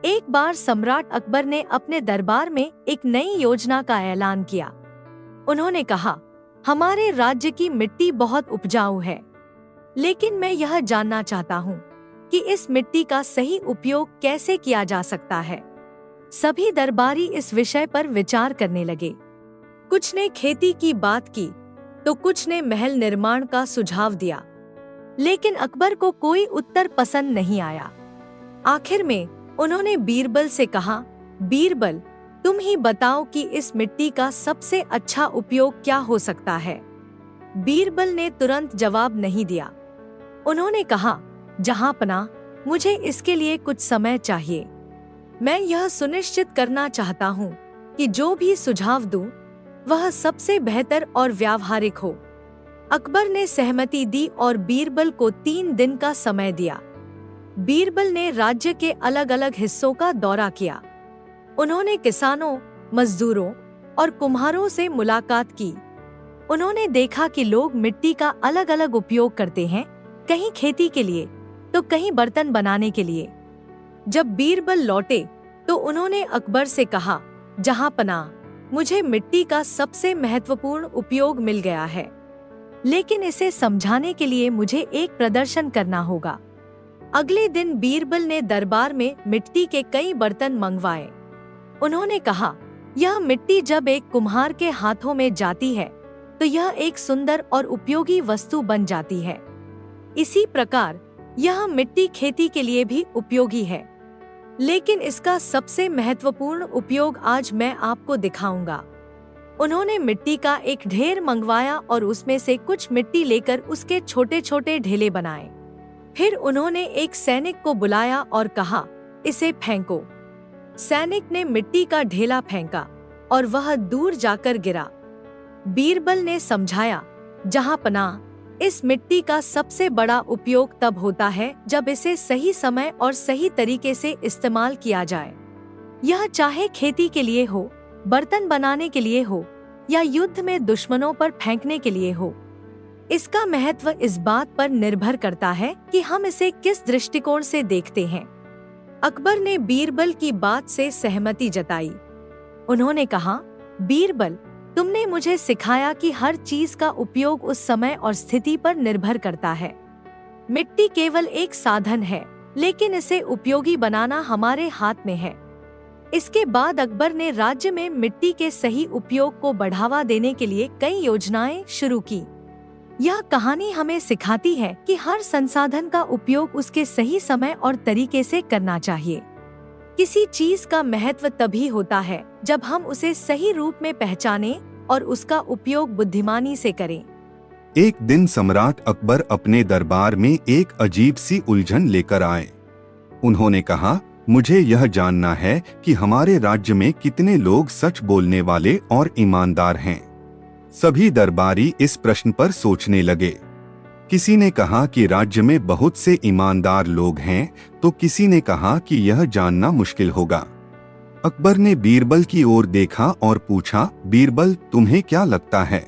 एक बार सम्राट अकबर ने अपने दरबार में एक नई योजना का ऐलान किया। उन्होंने कहा, हमारे राज्य की मिट्टी बहुत उपजाऊ है, लेकिन मैं यह जानना चाहता हूँ कि इस मिट्टी का सही उपयोग कैसे किया जा सकता है। सभी दरबारी इस विषय पर विचार करने लगे। कुछ ने खेती की बात की तो कुछ ने महल निर्माण का सुझाव दिया, लेकिन अकबर को कोई उत्तर पसंद नहीं आया। आखिर में उन्होंने बीरबल से कहा, बीरबल, तुम ही बताओ कि इस मिट्टी का सबसे अच्छा उपयोग क्या हो सकता है। बीरबल ने तुरंत जवाब नहीं दिया। उन्होंने कहा, जहांपनाह, मुझे इसके लिए कुछ समय चाहिए। मैं यह सुनिश्चित करना चाहता हूँ कि जो भी सुझाव दूं, वह सबसे बेहतर और व्यावहारिक हो। अकबर ने सहमति दी और बीरबल को 3 दिन का समय दिया। बीरबल ने राज्य के अलग अलग हिस्सों का दौरा किया। उन्होंने किसानों, मजदूरों और कुम्हारों से मुलाकात की। उन्होंने देखा कि लोग मिट्टी का अलग अलग उपयोग करते हैं, कहीं खेती के लिए तो कहीं बर्तन बनाने के लिए। जब बीरबल लौटे तो उन्होंने अकबर से कहा, जहांपनाह, मुझे मिट्टी का सबसे महत्वपूर्ण उपयोग मिल गया है, लेकिन इसे समझाने के लिए मुझे एक प्रदर्शन करना होगा। अगले दिन बीरबल ने दरबार में मिट्टी के कई बर्तन मंगवाए। उन्होंने कहा, यह मिट्टी जब एक कुम्हार के हाथों में जाती है तो यह एक सुंदर और उपयोगी वस्तु बन जाती है। इसी प्रकार यह मिट्टी खेती के लिए भी उपयोगी है, लेकिन इसका सबसे महत्वपूर्ण उपयोग आज मैं आपको दिखाऊंगा। उन्होंने मिट्टी का एक ढेर मंगवाया और उसमें से कुछ मिट्टी लेकर उसके छोटे छोटे ढेले बनाए। फिर उन्होंने एक सैनिक को बुलाया और कहा, इसे फेंको। सैनिक ने मिट्टी का ढेला फेंका और वह दूर जाकर गिरा। बीरबल ने समझाया, जहांपनाह, इस मिट्टी का सबसे बड़ा उपयोग तब होता है जब इसे सही समय और सही तरीके से इस्तेमाल किया जाए। यह चाहे खेती के लिए हो, बर्तन बनाने के लिए हो या युद्ध में दुश्मनों पर फेंकने के लिए हो। इसका महत्व इस बात पर निर्भर करता है कि हम इसे किस दृष्टिकोण से देखते हैं। अकबर ने बीरबल की बात से सहमति जताई। उन्होंने कहा, बीरबल, तुमने मुझे सिखाया कि हर चीज का उपयोग उस समय और स्थिति पर निर्भर करता है। मिट्टी केवल एक साधन है, लेकिन इसे उपयोगी बनाना हमारे हाथ में है। इसके बाद अकबर ने राज्य में मिट्टी के सही उपयोग को बढ़ावा देने के लिए कई योजनाएं शुरू की। यह कहानी हमें सिखाती है कि हर संसाधन का उपयोग उसके सही समय और तरीके से करना चाहिए। किसी चीज का महत्व तभी होता है जब हम उसे सही रूप में पहचानें और उसका उपयोग बुद्धिमानी से करें। एक दिन सम्राट अकबर अपने दरबार में एक अजीब सी उलझन लेकर आए। उन्होंने कहा, मुझे यह जानना है कि हमारे राज्य में कितने लोग सच बोलने वाले और ईमानदार हैं। सभी दरबारी इस प्रश्न पर सोचने लगे। किसी ने कहा कि राज्य में बहुत से ईमानदार लोग हैं, तो किसी ने कहा कि यह जानना मुश्किल होगा। अकबर ने बीरबल की ओर देखा और पूछा, बीरबल, तुम्हें क्या लगता है?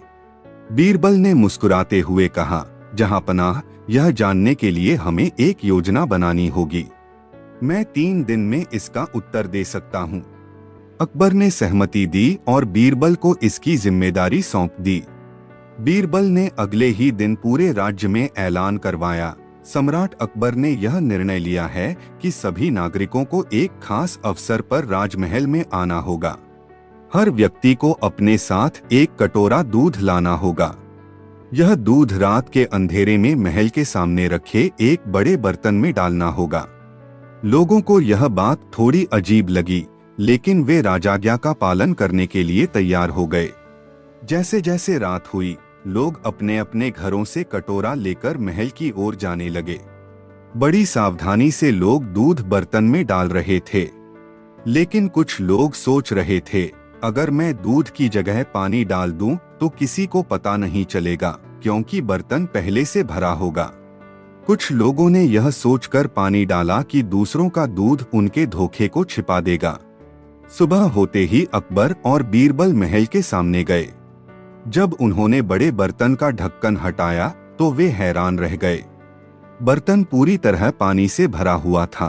बीरबल ने मुस्कुराते हुए कहा, जहांपनाह, यह जानने के लिए हमें एक योजना बनानी होगी। मैं 3 दिन में इसका उत्तर दे सकता हूँ। अकबर ने सहमति दी और बीरबल को इसकी जिम्मेदारी सौंप दी। बीरबल ने अगले ही दिन पूरे राज्य में ऐलान करवाया, सम्राट अकबर ने यह निर्णय लिया है कि सभी नागरिकों को एक खास अवसर पर राजमहल में आना होगा। हर व्यक्ति को अपने साथ एक कटोरा दूध लाना होगा। यह दूध रात के अंधेरे में महल के सामने रखे एक बड़े बर्तन में डालना होगा। लोगों को यह बात थोड़ी अजीब लगी, लेकिन वे राजाज्ञा का पालन करने के लिए तैयार हो गए। जैसे जैसे रात हुई, लोग अपने अपने घरों से कटोरा लेकर महल की ओर जाने लगे। बड़ी सावधानी से लोग दूध बर्तन में डाल रहे थे, लेकिन कुछ लोग सोच रहे थे, अगर मैं दूध की जगह पानी डाल दूं तो किसी को पता नहीं चलेगा, क्योंकि बर्तन पहले से भरा होगा। कुछ लोगों ने यह सोचकर पानी डाला कि दूसरों का दूध उनके धोखे को छिपा देगा। सुबह होते ही अकबर और बीरबल महल के सामने गए। जब उन्होंने बड़े बर्तन का ढक्कन हटाया तो वे हैरान रह गए। बर्तन पूरी तरह पानी से भरा हुआ था।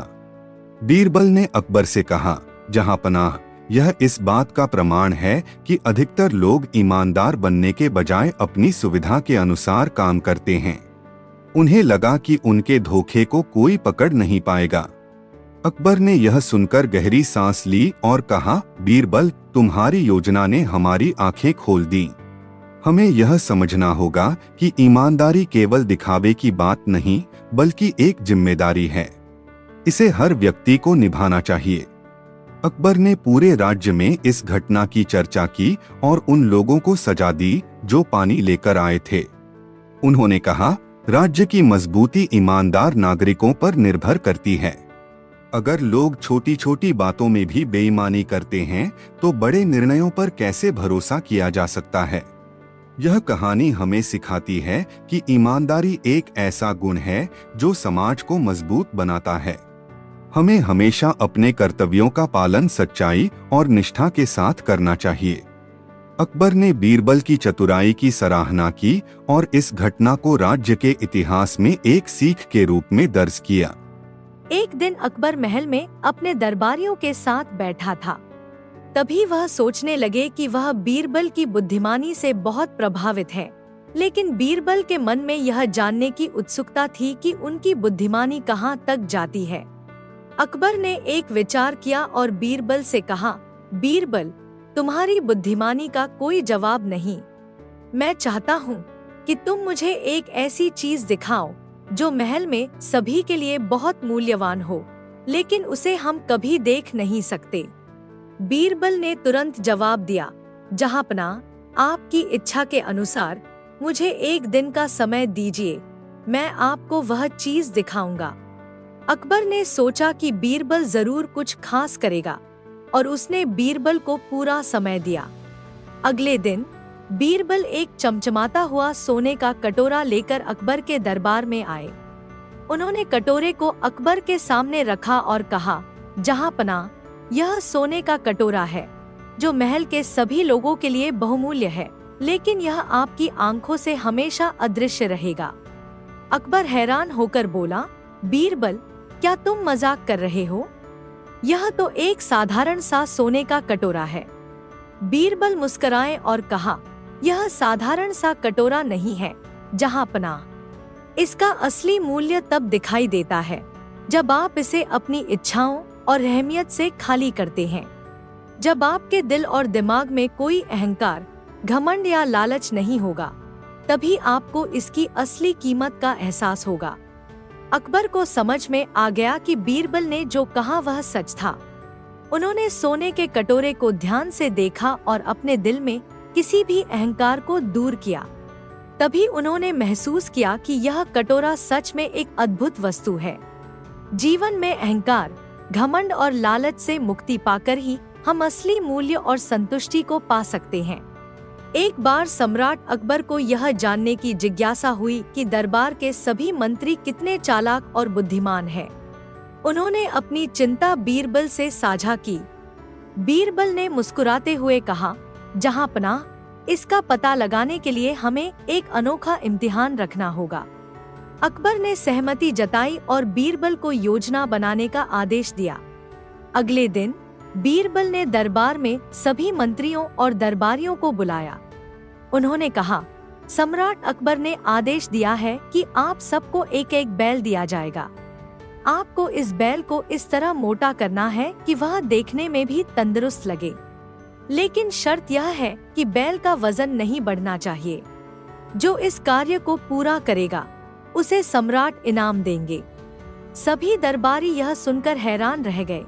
बीरबल ने अकबर से कहा, जहांपनाह, यह इस बात का प्रमाण है कि अधिकतर लोग ईमानदार बनने के बजाय अपनी सुविधा के अनुसार काम करते हैं। उन्हें लगा कि उनके धोखे को कोई पकड़ नहीं पाएगा। अकबर ने यह सुनकर गहरी सांस ली और कहा, बीरबल, तुम्हारी योजना ने हमारी आंखें खोल दी। हमें यह समझना होगा कि ईमानदारी केवल दिखावे की बात नहीं, बल्कि एक जिम्मेदारी है। इसे हर व्यक्ति को निभाना चाहिए। अकबर ने पूरे राज्य में इस घटना की चर्चा की और उन लोगों को सजा दी जो पानी लेकर आए थे। उन्होंने कहा, राज्य की मजबूती ईमानदार नागरिकों पर निर्भर करती है। अगर लोग छोटी छोटी बातों में भी बेईमानी करते हैं तो बड़े निर्णयों पर कैसे भरोसा किया जा सकता है। यह कहानी हमें सिखाती है कि ईमानदारी एक ऐसा गुण है जो समाज को मजबूत बनाता है। हमें हमेशा अपने कर्तव्यों का पालन सच्चाई और निष्ठा के साथ करना चाहिए। अकबर ने बीरबल की चतुराई की सराहना की और इस घटना को राज्य के इतिहास में एक सीख के रूप में दर्ज किया। एक दिन अकबर महल में अपने दरबारियों के साथ बैठा था। तभी वह सोचने लगे कि वह बीरबल की बुद्धिमानी से बहुत प्रभावित है, लेकिन बीरबल के मन में यह जानने की उत्सुकता थी कि उनकी बुद्धिमानी कहाँ तक जाती है। अकबर ने एक विचार किया और बीरबल से कहा, बीरबल, तुम्हारी बुद्धिमानी का कोई जवाब नहीं। मैं चाहता हूँ कि तुम मुझे एक ऐसी चीज दिखाओ जो महल में सभी के लिए बहुत मूल्यवान हो, लेकिन उसे हम कभी देख नहीं सकते। बीरबल ने तुरंत जवाब दिया, जहांपनाह, आपकी इच्छा के अनुसार मुझे एक दिन का समय दीजिए, मैं आपको वह चीज दिखाऊंगा। अकबर ने सोचा कि बीरबल जरूर कुछ खास करेगा और उसने बीरबल को पूरा समय दिया। अगले दिन बीरबल एक चमचमाता हुआ सोने का कटोरा लेकर अकबर के दरबार में आए। उन्होंने कटोरे को अकबर के सामने रखा और कहा, जहांपनाह, यह सोने का कटोरा है जो महल के सभी लोगों के लिए बहुमूल्य है, लेकिन यह आपकी आंखों से हमेशा अदृश्य रहेगा। अकबर हैरान होकर बोला, बीरबल, क्या तुम मजाक कर रहे हो? यह तो एक साधारण सा सोने का कटोरा है। बीरबल मुस्कुराए और कहा, यह साधारण सा कटोरा नहीं है जहांपनाह। इसका असली मूल्य तब दिखाई देता है जब आप इसे अपनी इच्छाओं और रहमियत से खाली करते हैं। जब आपके दिल और दिमाग में कोई अहंकार, घमंड या लालच नहीं होगा, तभी आपको इसकी असली कीमत का एहसास होगा। अकबर को समझ में आ गया कि बीरबल ने जो कहा वह सच था। उन्होंने सोने के कटोरे को ध्यान से देखा और अपने दिल में किसी भी अहंकार को दूर किया। तभी उन्होंने महसूस किया कि यह कटोरा सच में एक अद्भुत वस्तु है। जीवन में अहंकार, घमंड और लालच से मुक्ति पाकर ही हम असली मूल्य और संतुष्टि को पा सकते हैं। एक बार सम्राट अकबर को यह जानने की जिज्ञासा हुई कि दरबार के सभी मंत्री कितने चालाक और बुद्धिमान हैं। उन्होंने अपनी चिंता बीरबल से साझा की। बीरबल ने मुस्कुराते हुए कहा, जहांपनाह, इसका पता लगाने के लिए हमें एक अनोखा इम्तिहान रखना होगा। अकबर ने सहमति जताई और बीरबल को योजना बनाने का आदेश दिया। अगले दिन बीरबल ने दरबार में सभी मंत्रियों और दरबारियों को बुलाया। उन्होंने कहा, सम्राट अकबर ने आदेश दिया है कि आप सबको एक एक बैल दिया जाएगा। आपको इस बैल को इस तरह मोटा करना है कि वह देखने में भी तंदुरुस्त लगे, लेकिन शर्त यह है कि बैल का वजन नहीं बढ़ना चाहिए। जो इस कार्य को पूरा करेगा उसे सम्राट इनाम देंगे। सभी दरबारी यह सुनकर हैरान रह गए।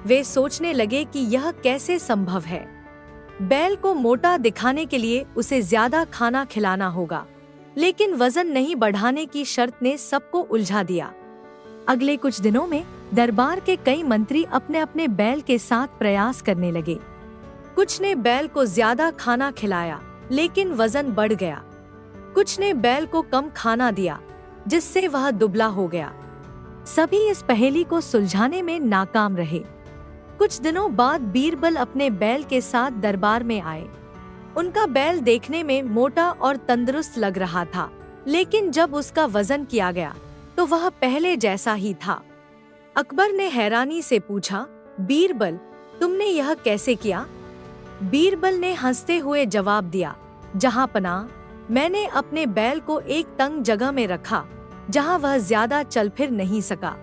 वे सोचने लगे कि यह कैसे संभव है। बैल को मोटा दिखाने के लिए उसे ज्यादा खाना खिलाना होगा, लेकिन वजन नहीं बढ़ाने की शर्त ने सबको उलझा दिया। अगले कुछ दिनों में दरबार के कई मंत्री अपने अपने बैल के साथ प्रयास करने लगे। कुछ ने बैल को ज्यादा खाना खिलाया, लेकिन वजन बढ़ गया। कुछ ने बैल को कम खाना दिया, जिससे वह दुबला हो गया। सभी इस पहेली को सुलझाने में नाकाम रहे। कुछ दिनों बाद बीरबल अपने बैल के साथ दरबार में आए। उनका बैल देखने में मोटा और तंदुरुस्त लग रहा था, लेकिन जब उसका वजन किया गया तो वह पहले जैसा ही था। अकबर ने हैरानी से पूछा, बीरबल, तुमने यह कैसे किया? बीरबल ने हंसते हुए जवाब दिया, जहांपनाह, मैंने अपने बैल को एक तंग जगह में रखा जहां वह ज्यादा चल फिर नहीं सका।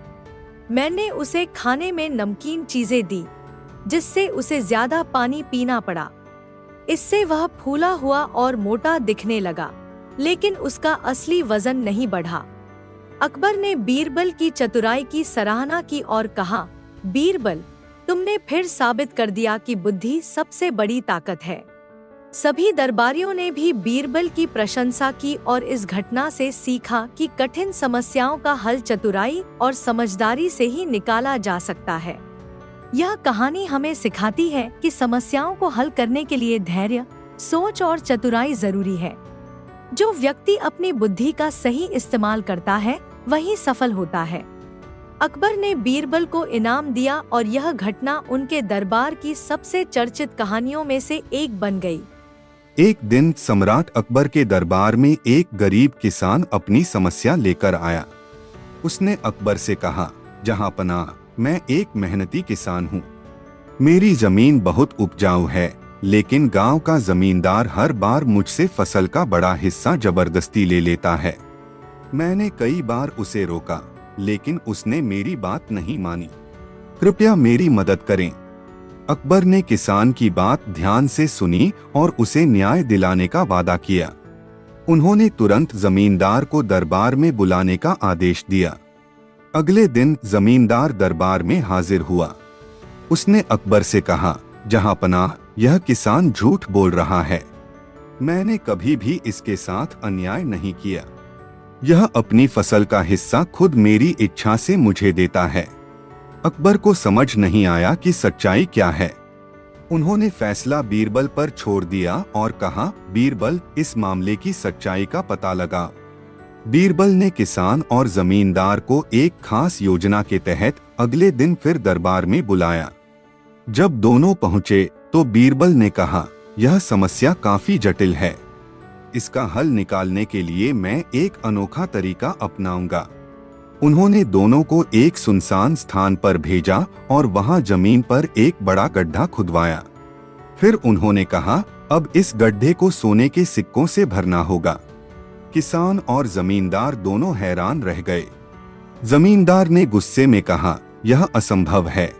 मैंने उसे खाने में नमकीन चीजें दी जिससे उसे ज्यादा पानी पीना पड़ा। इससे वह फूला हुआ और मोटा दिखने लगा, लेकिन उसका असली वजन नहीं बढ़ा। अकबर ने बीरबल की चतुराई की सराहना की और कहा, बीरबल, तुमने फिर साबित कर दिया कि बुद्धि सबसे बड़ी ताकत है। सभी दरबारियों ने भी बीरबल की प्रशंसा की और इस घटना से सीखा कि कठिन समस्याओं का हल चतुराई और समझदारी से ही निकाला जा सकता है। यह कहानी हमें सिखाती है कि समस्याओं को हल करने के लिए धैर्य, सोच और चतुराई जरूरी है। जो व्यक्ति अपनी बुद्धि का सही इस्तेमाल करता है वही सफल होता है। अकबर ने बीरबल को इनाम दिया और यह घटना उनके दरबार की सबसे चर्चित कहानियों में से एक बन गई। एक दिन सम्राट अकबर के दरबार में एक गरीब किसान अपनी समस्या लेकर आया। उसने अकबर से कहा, जहांपनाह, मैं एक मेहनती किसान हूँ। मेरी जमीन बहुत उपजाऊ है, लेकिन गांव का जमींदार हर बार मुझसे फसल का बड़ा हिस्सा जबरदस्ती ले लेता है। मैंने कई बार उसे रोका, लेकिन उसने मेरी बात नहीं मानी। कृपया मेरी मदद करें। अकबर ने किसान की बात ध्यान से सुनी और उसे न्याय दिलाने का वादा किया। उन्होंने तुरंत जमींदार को दरबार में बुलाने का आदेश दिया। अगले दिन जमींदार दरबार में हाजिर हुआ। उसने अकबर से कहा, जहांपनाह, यह किसान झूठ बोल रहा है। मैंने कभी भी इसके साथ अन्याय नहीं किया। यह अपनी फसल का हिस्सा खुद मेरी इच्छा से मुझे देता है। अकबर को समझ नहीं आया कि सच्चाई क्या है। उन्होंने फैसला बीरबल पर छोड़ दिया और कहा, बीरबल, इस मामले की सच्चाई का पता लगाओ। बीरबल ने किसान और जमींदार को एक खास योजना के तहत अगले दिन फिर दरबार में बुलाया। जब दोनों पहुंचे तो बीरबल ने कहा, यह समस्या काफी जटिल है। इसका हल निकालने के लिए मैं एक अनोखा तरीका अपनाऊंगा। उन्होंने दोनों को एक सुनसान स्थान पर भेजा और वहां जमीन पर एक बड़ा गड्ढा खुदवाया। फिर उन्होंने कहा, अब इस गड्ढे को सोने के सिक्कों से भरना होगा। किसान और जमींदार दोनों हैरान रह गए। जमींदार ने गुस्से में कहा, यह असंभव है।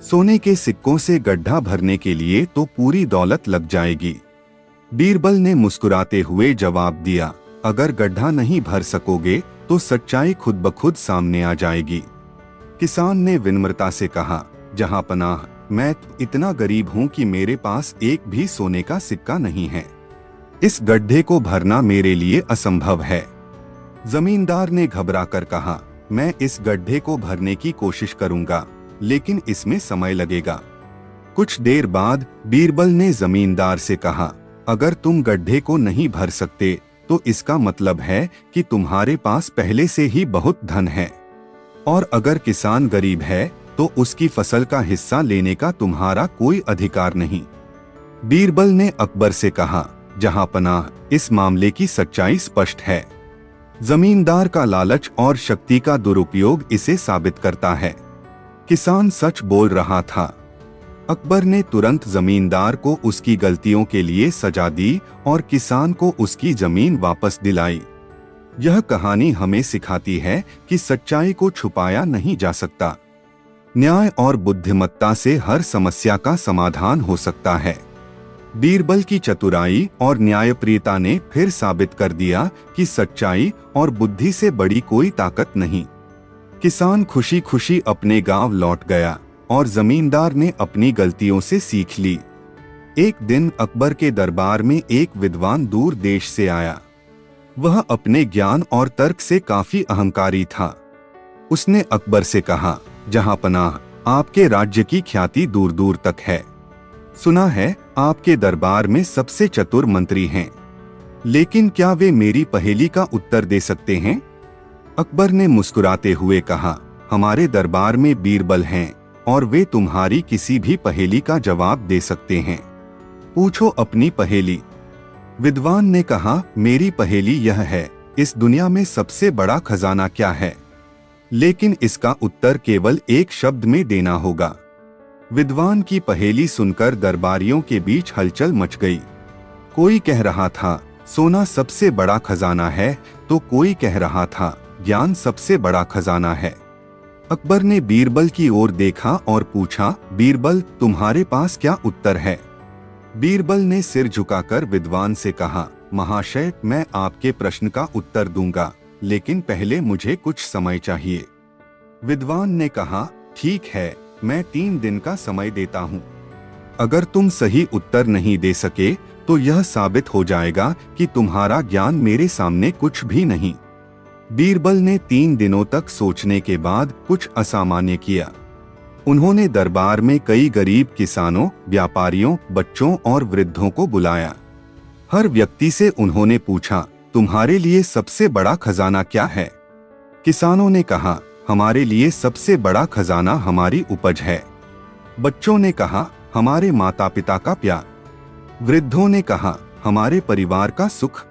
सोने के सिक्कों से गड्ढा भरने के लिए तो पूरी दौलत लग जाएगी। बीरबल ने मुस्कुराते हुए जवाब दिया, अगर गड्ढा नहीं भर सकोगे तो सच्चाई खुद ब खुद सामने आ जाएगी। किसान ने विनम्रता से कहा, जहांपनाह, मैं इतना गरीब हूं कि मेरे पास एक भी सोने का सिक्का नहीं है। इस गड्ढे को भरना मेरे लिए असंभव है। जमींदार ने घबरा कर कहा, मैं इस गड्ढे को भरने की कोशिश करूंगा, लेकिन इसमें समय लगेगा। कुछ देर बाद बीरबल ने जमींदार से कहा, अगर तुम गड्ढे को नहीं भर सकते तो इसका मतलब है कि तुम्हारे पास पहले से ही बहुत धन है, और अगर किसान गरीब है तो उसकी फसल का हिस्सा लेने का तुम्हारा कोई अधिकार नहीं। बीरबल ने अकबर से कहा, जहांपनाह, इस मामले की सच्चाई स्पष्ट है। जमींदार का लालच और शक्ति का दुरुपयोग इसे साबित करता है। किसान सच बोल रहा था। अकबर ने तुरंत जमींदार को उसकी गलतियों के लिए सजा दी और किसान को उसकी जमीन वापस दिलाई। यह कहानी हमें सिखाती है कि सच्चाई को छुपाया नहीं जा सकता। न्याय और बुद्धिमत्ता से हर समस्या का समाधान हो सकता है। बीरबल की चतुराई और न्यायप्रियता ने फिर साबित कर दिया कि सच्चाई और बुद्धि से बड़ी कोई ताकत नहीं। किसान खुशी खुशी अपने गांव लौट गया और जमींदार ने अपनी गलतियों से सीख ली। एक दिन अकबर के दरबार में एक विद्वान दूर देश से आया। वह अपने ज्ञान और तर्क से काफी अहंकारी था। उसने अकबर से कहा, जहांपनाह, आपके राज्य की ख्याति दूर दूर तक है। सुना है आपके दरबार में सबसे चतुर मंत्री हैं, लेकिन क्या वे मेरी पहेली का उत्तर दे सकते हैं? अकबर ने मुस्कुराते हुए कहा, हमारे दरबार में बीरबल हैं और वे तुम्हारी किसी भी पहेली का जवाब दे सकते हैं। पूछो अपनी पहेली। विद्वान ने कहा, मेरी पहेली यह है, इस दुनिया में सबसे बड़ा खजाना क्या है? लेकिन इसका उत्तर केवल एक शब्द में देना होगा। विद्वान की पहेली सुनकर दरबारियों के बीच हलचल मच गई। कोई कह रहा था सोना सबसे बड़ा खजाना है, तो कोई कह रहा था ज्ञान सबसे बड़ा खजाना है। अकबर ने बीरबल की ओर देखा और पूछा, बीरबल तुम्हारे पास क्या उत्तर है? बीरबल ने सिर झुकाकर विद्वान से कहा, महाशय मैं आपके प्रश्न का उत्तर दूंगा, लेकिन पहले मुझे कुछ समय चाहिए। विद्वान ने कहा, ठीक है, मैं 3 दिन का समय देता हूँ। अगर तुम सही उत्तर नहीं दे सके तो यह साबित हो जाएगा कि तुम्हारा ज्ञान मेरे सामने कुछ भी नहीं। बीरबल ने 3 दिनों तक सोचने के बाद कुछ असामान्य किया। उन्होंने दरबार में कई गरीब किसानों, व्यापारियों, बच्चों और वृद्धों को बुलाया। हर व्यक्ति से उन्होंने पूछा, तुम्हारे लिए सबसे बड़ा खजाना क्या है? किसानों ने कहा, हमारे लिए सबसे बड़ा खजाना हमारी उपज है। बच्चों ने कहा, हमारे माता पिता का प्यार। वृद्धों ने कहा, हमारे परिवार का सुख।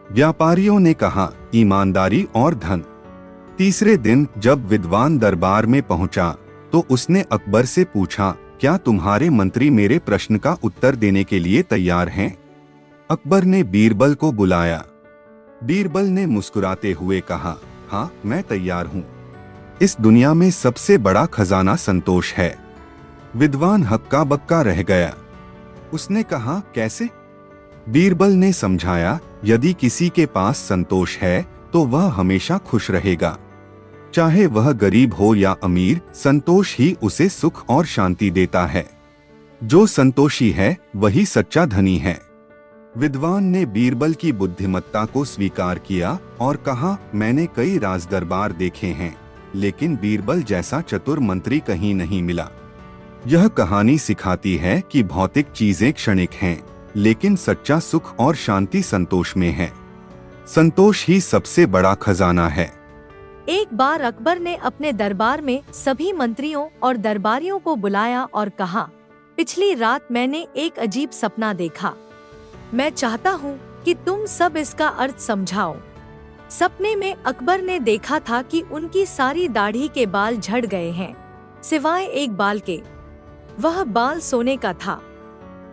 व्यापारियों ने कहा, ईमानदारी और धन। तीसरे दिन जब विद्वान दरबार में पहुंचा तो उसने अकबर से पूछा, क्या तुम्हारे मंत्री मेरे प्रश्न का उत्तर देने के लिए तैयार हैं? अकबर ने बीरबल को बुलाया। बीरबल ने मुस्कुराते हुए कहा, हाँ मैं तैयार हूँ। इस दुनिया में सबसे बड़ा खजाना संतोष है। विद्वान हक्का बक्का रह गया। उसने कहा, कैसे? बीरबल ने समझाया, यदि किसी के पास संतोष है तो वह हमेशा खुश रहेगा। चाहे वह गरीब हो या अमीर, संतोष ही उसे सुख और शांति देता है। जो संतोषी है वही सच्चा धनी है। विद्वान ने बीरबल की बुद्धिमत्ता को स्वीकार किया और कहा, मैंने कई राजदरबार देखे हैं, लेकिन बीरबल जैसा चतुर मंत्री कहीं नहीं मिला। यह कहानी सिखाती है कि भौतिक चीजें क्षणिक हैं, लेकिन सच्चा सुख और शांति संतोष में है। संतोष ही सबसे बड़ा खजाना है। एक बार अकबर ने अपने दरबार में सभी मंत्रियों और दरबारियों को बुलाया और कहा, पिछली रात मैंने एक अजीब सपना देखा। मैं चाहता हूँ कि तुम सब इसका अर्थ समझाओ। सपने में अकबर ने देखा था कि उनकी सारी दाढ़ी के बाल झड़ गए हैं, सिवाय एक बाल के। वह बाल सोने का था।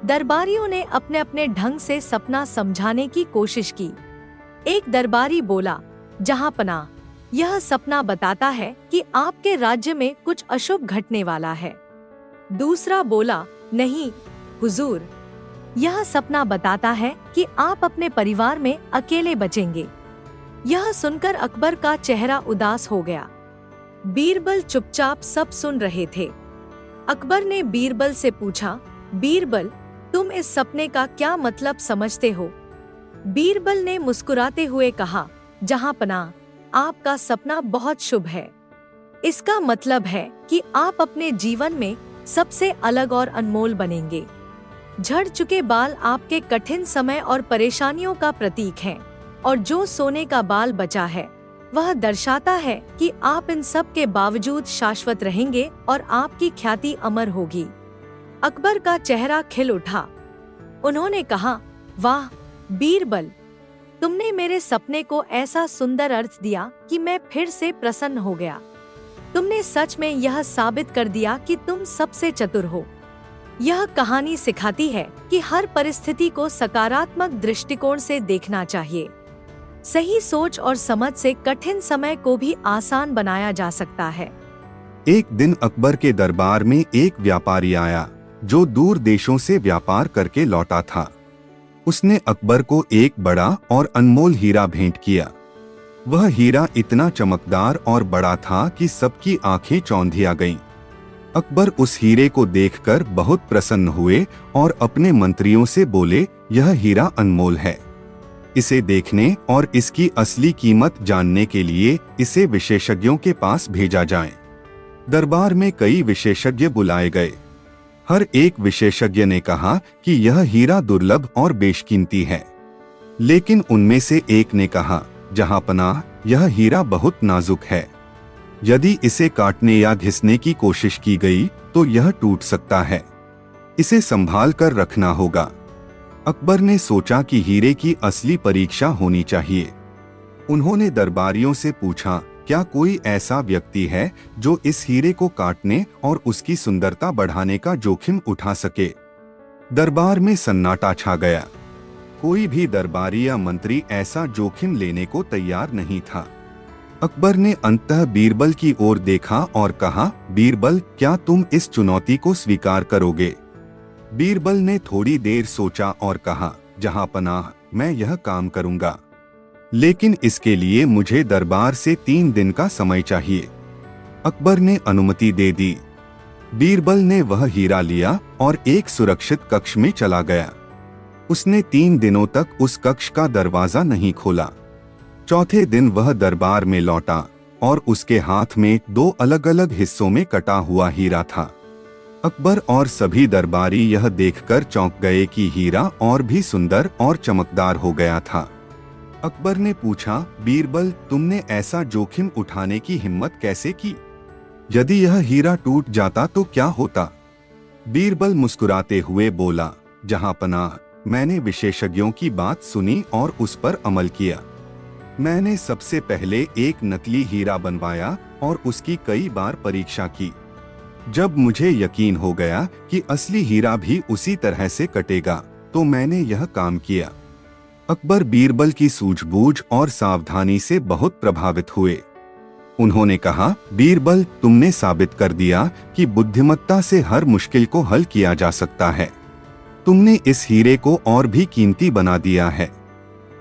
दरबारियों ने अपने अपने ढंग से सपना समझाने की कोशिश की। एक दरबारी बोला, जहांपनाह, यह सपना बताता है कि आपके राज्य में कुछ अशुभ घटने वाला है। दूसरा बोला, नहीं हुजूर, यह सपना बताता है कि आप अपने परिवार में अकेले बचेंगे। यह सुनकर अकबर का चेहरा उदास हो गया। बीरबल चुपचाप सब सुन रहे थे। अकबर ने बीरबल से पूछा, बीरबल, तुम इस सपने का क्या मतलब समझते हो? बीरबल ने मुस्कुराते हुए कहा, जहांपनाह, आपका सपना बहुत शुभ है। इसका मतलब है कि आप अपने जीवन में सबसे अलग और अनमोल बनेंगे। झड़ चुके बाल आपके कठिन समय और परेशानियों का प्रतीक हैं, और जो सोने का बाल बचा है वह दर्शाता है कि आप इन सब के बावजूद शाश्वत रहेंगे और आपकी ख्याति अमर होगी। अकबर का चेहरा खिल उठा। उन्होंने कहा, वाह बीरबल, तुमने मेरे सपने को ऐसा सुंदर अर्थ दिया कि मैं फिर से प्रसन्न हो गया। तुमने सच में यह साबित कर दिया कि तुम सबसे चतुर हो। यह कहानी सिखाती है कि हर परिस्थिति को सकारात्मक दृष्टिकोण से देखना चाहिए। सही सोच और समझ से कठिन समय को भी आसान बनाया जा सकता है। एक दिन अकबर के दरबार में एक व्यापारी आया जो दूर देशों से व्यापार करके लौटा था। उसने अकबर को एक बड़ा और अनमोल हीरा भेंट किया। वह हीरा इतना चमकदार और बड़ा था कि सबकी आंखें चौंधिया गईं। अकबर उस हीरे को देखकर बहुत प्रसन्न हुए और अपने मंत्रियों से बोले, यह हीरा अनमोल है। इसे देखने और इसकी असली कीमत जानने के लिए इसे विशेषज्ञों के पास भेजा जाए। दरबार में कई विशेषज्ञ बुलाए गए। हर एक विशेषज्ञ ने कहा कि यह हीरा दुर्लभ और बेशकीमती है। लेकिन उनमें से एक ने कहा, जहांपनाह, यह हीरा बहुत नाजुक है। यदि इसे काटने या घिसने की कोशिश की गई तो यह टूट सकता है। इसे संभाल कर रखना होगा। अकबर ने सोचा कि हीरे की असली परीक्षा होनी चाहिए। उन्होंने दरबारियों से पूछा, क्या कोई ऐसा व्यक्ति है जो इस हीरे को काटने और उसकी सुंदरता बढ़ाने का जोखिम उठा सके? दरबार में सन्नाटा छा गया। कोई भी दरबारी या मंत्री ऐसा जोखिम लेने को तैयार नहीं था। अकबर ने अंततः बीरबल की ओर देखा और कहा, बीरबल, क्या तुम इस चुनौती को स्वीकार करोगे? बीरबल ने थोड़ी देर सोचा और कहा, जहांपनाह, मैं यह काम करूंगा, लेकिन इसके लिए मुझे दरबार से 3 दिन का समय चाहिए। अकबर ने अनुमति दे दी। बीरबल ने वह हीरा लिया और एक सुरक्षित कक्ष में चला गया। उसने 3 दिनों तक उस कक्ष का दरवाजा नहीं खोला। चौथे दिन वह दरबार में लौटा और उसके हाथ में 2 अलग-अलग हिस्सों में कटा हुआ हीरा था। अकबर और सभी दरबारी यह देखकर चौंक गए कि हीरा और भी सुंदर और चमकदार हो गया था। अकबर ने पूछा, बीरबल, तुमने ऐसा जोखिम उठाने की हिम्मत कैसे की? यदि यह हीरा टूट जाता तो क्या होता? बीरबल मुस्कुराते हुए बोला, जहांपनाह, मैंने विशेषज्ञों की बात सुनी और उस पर अमल किया। मैंने सबसे पहले एक नकली हीरा बनवाया और उसकी कई बार परीक्षा की। जब मुझे यकीन हो गया कि असली हीरा भी उसी तरह से कटेगा, तो मैंने यह काम किया। अकबर बीरबल की सूझबूझ और सावधानी से बहुत प्रभावित हुए। उन्होंने कहा, बीरबल, तुमने साबित कर दिया कि बुद्धिमत्ता से हर मुश्किल को हल किया जा सकता है। तुमने इस हीरे को और भी कीमती बना दिया है।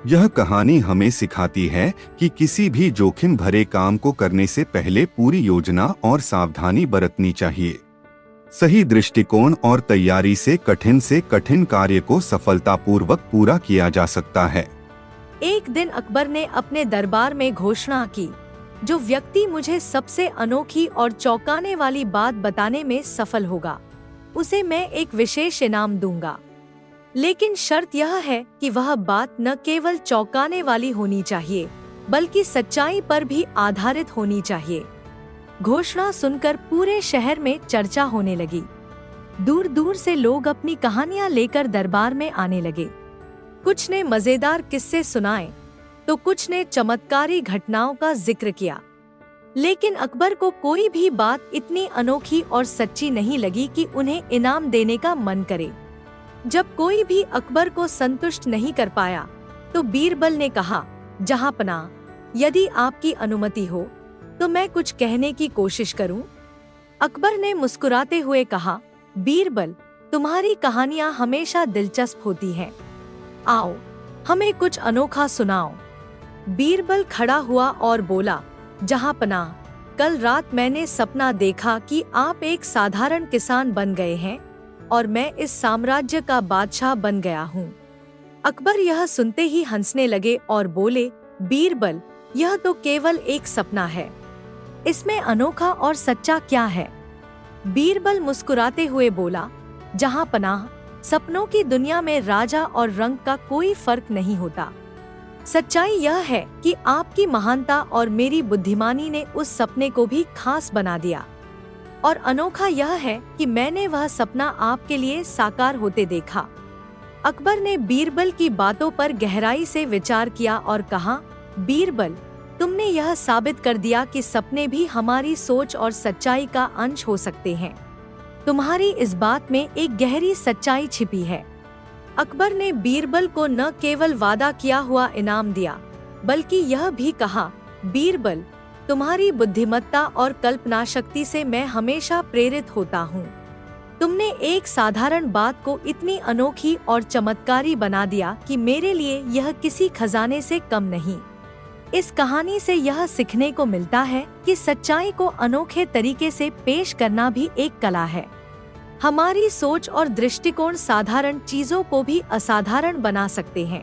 यह कहानी हमें सिखाती है कि किसी भी जोखिम भरे काम को करने से पहले पूरी योजना और सावधानी बरतनी चाहिए। सही दृष्टिकोण और तैयारी से कठिन कार्य को सफलतापूर्वक पूरा किया जा सकता है। एक दिन अकबर ने अपने दरबार में घोषणा की, जो व्यक्ति मुझे सबसे अनोखी और चौंकाने वाली बात बताने में सफल होगा, उसे मैं एक विशेष इनाम दूंगा। लेकिन शर्त यह है कि वह बात न केवल चौंकाने वाली होनी चाहिए, बल्कि सच्चाई पर भी आधारित होनी चाहिए। घोषणा सुनकर पूरे शहर में चर्चा होने लगी। दूर दूर से लोग अपनी कहानियां लेकर दरबार में आने लगे। कुछ ने मजेदार किस्से सुनाए, तो कुछ ने चमत्कारी घटनाओं का जिक्र किया। लेकिन अकबर को कोई भी बात इतनी अनोखी और सच्ची नहीं लगी कि उन्हें इनाम देने का मन करे। जब कोई भी अकबर को संतुष्ट नहीं कर पाया, तो बीरबल ने कहा, जहांपनाह, यदि आपकी अनुमति हो तो मैं कुछ कहने की कोशिश करूं। अकबर ने मुस्कुराते हुए कहा, बीरबल, तुम्हारी कहानियां हमेशा दिलचस्प होती हैं। आओ, हमें कुछ अनोखा सुनाओ। बीरबल खड़ा हुआ और बोला, जहांपनाह, कल रात मैंने सपना देखा कि आप एक साधारण किसान बन गए हैं और मैं इस साम्राज्य का बादशाह बन गया हूँ। अकबर यह सुनते ही हंसने लगे और बोले, बीरबल, यह तो केवल एक सपना है, इसमें अनोखा और सच्चा क्या है? बीरबल मुस्कुराते हुए बोला, जहांपनाह, सपनों की दुनिया में राजा और रंग का कोई फर्क नहीं होता। सच्चाई यह है कि आपकी महानता और मेरी बुद्धिमानी ने उस सपने को भी खास बना दिया, और अनोखा यह है कि मैंने वह सपना आपके लिए साकार होते देखा। अकबर ने बीरबल की बातों पर गहराई से विचार किया और कहा, बीरबल, तुमने यह साबित कर दिया कि सपने भी हमारी सोच और सच्चाई का अंश हो सकते हैं। तुम्हारी इस बात में एक गहरी सच्चाई छिपी है। अकबर ने बीरबल को न केवल वादा किया हुआ इनाम दिया, बल्कि यह भी कहा, बीरबल, तुम्हारी बुद्धिमत्ता और कल्पना शक्ति से मैं हमेशा प्रेरित होता हूँ। तुमने एक साधारण बात को इतनी अनोखी और चमत्कारी बना दिया कि मेरे लिए यह किसी खजाने से कम नहीं। इस कहानी से यह सीखने को मिलता है कि सच्चाई को अनोखे तरीके से पेश करना भी एक कला है। हमारी सोच और दृष्टिकोण साधारण चीजों को भी असाधारण बना सकते हैं।